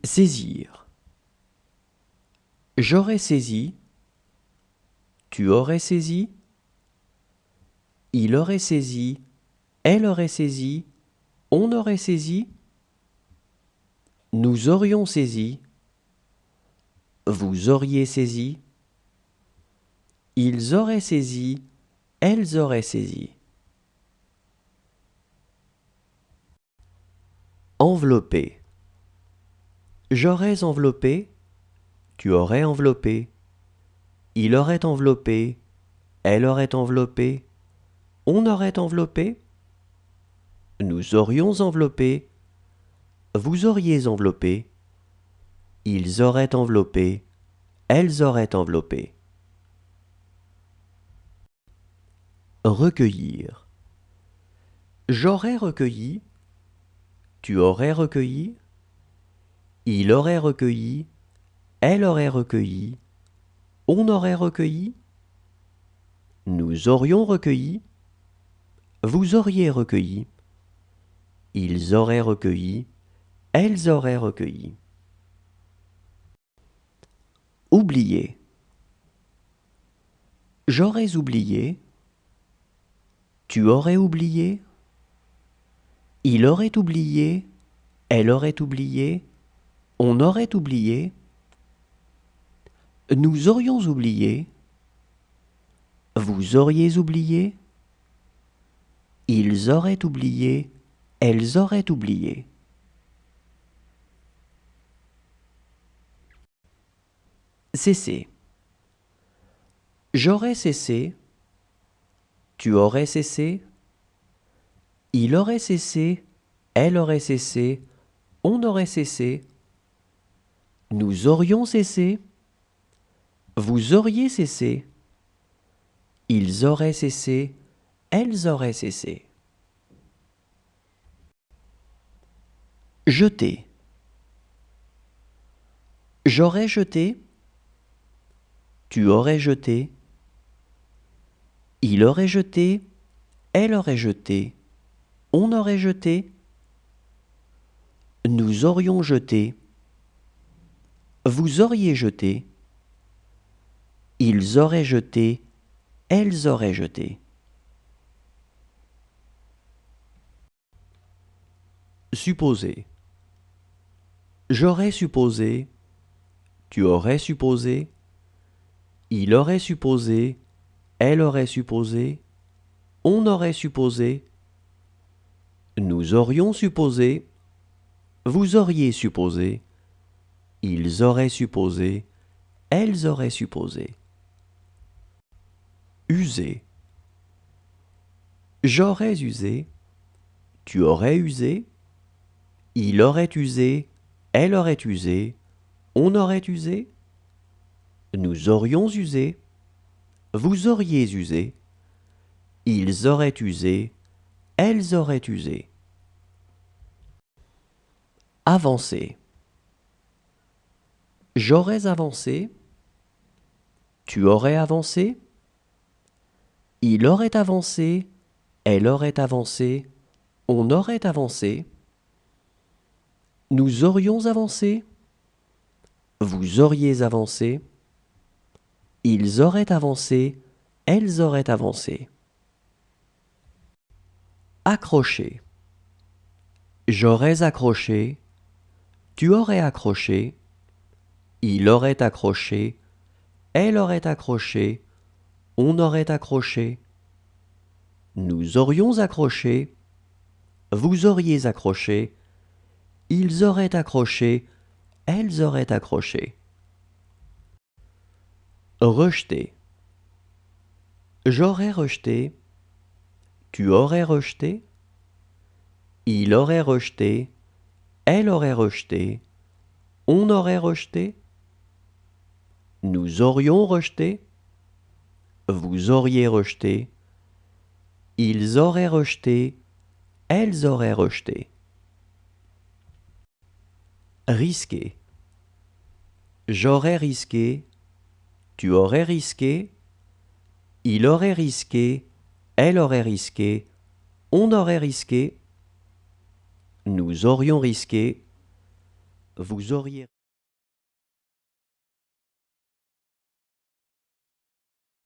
Saisir. J'aurais saisi. Tu aurais saisi. Il aurait saisi. Elle aurait saisi. On aurait saisi. Nous aurions saisi. Vous auriez saisi. Ils auraient saisi. Elles auraient saisi. Envelopper. J'aurais enveloppé. Tu aurais enveloppé. Il aurait enveloppé. Elle aurait enveloppé. On aurait enveloppé. Nous aurions enveloppé. Vous auriez enveloppé. Ils auraient enveloppé. Elles auraient enveloppé. Recueillir. J'aurais recueilli. Tu aurais recueilli. Il aurait recueilli. Elle aurait recueilli. On aurait recueilli. Nous aurions recueilli. Vous auriez recueilli. Ils auraient recueilli. Elles auraient recueilli. Oublier. J'aurais oublié. Tu aurais oublié. Il aurait oublié. Elle aurait oublié. On aurait oublié. Nous aurions oublié. Vous auriez oublié. Ils auraient oublié. Elles auraient oublié. Cesser. J'aurais cessé. Tu aurais cessé. Il aurait cessé. Elle aurait cessé. On aurait cessé. Nous aurions cessé. Vous auriez cessé. Ils auraient cessé. Elles auraient cessé. Jeter. J'aurais jeté. Tu aurais jeté. Il aurait jeté. Elle aurait jeté. On aurait jeté. Nous aurions jeté. Vous auriez jeté. Ils auraient jeté. Elles auraient jeté. Supposer. J'aurais supposé. Tu aurais supposé. Il aurait supposé. Elle aurait supposé. On aurait supposé. Nous aurions supposé. Vous auriez supposé. Ils auraient supposé. Elles auraient supposé. User. J'aurais usé. Tu aurais usé. Il aurait usé. Elle aurait usé. On aurait usé. Nous aurions usé. Vous auriez usé. Ils auraient usé. Elles auraient usé. Avancer. J'aurais avancé. Tu aurais avancé. Il aurait avancé. Elle aurait avancé. On aurait avancé. Nous aurions avancé. Vous auriez avancé. Ils auraient avancé. Elles auraient avancé. Accrocher. J'aurais accroché. Tu aurais accroché. Il aurait accroché. Elle aurait accroché. On aurait accroché. Nous aurions accroché. Vous auriez accroché. Ils auraient accroché. Elles auraient accroché. Rejeter. J'aurais rejeté. Tu aurais rejeté. Il aurait rejeté. Elle aurait rejeté. On aurait rejeté. Nous aurions rejeté. Vous auriez rejeté. Ils auraient rejeté. Elles auraient rejeté. Risquer. J'aurais risqué. Tu aurais risqué. Il aurait risqué. Elle aurait risqué. On aurait risqué. Nous aurions risqué. vous auriez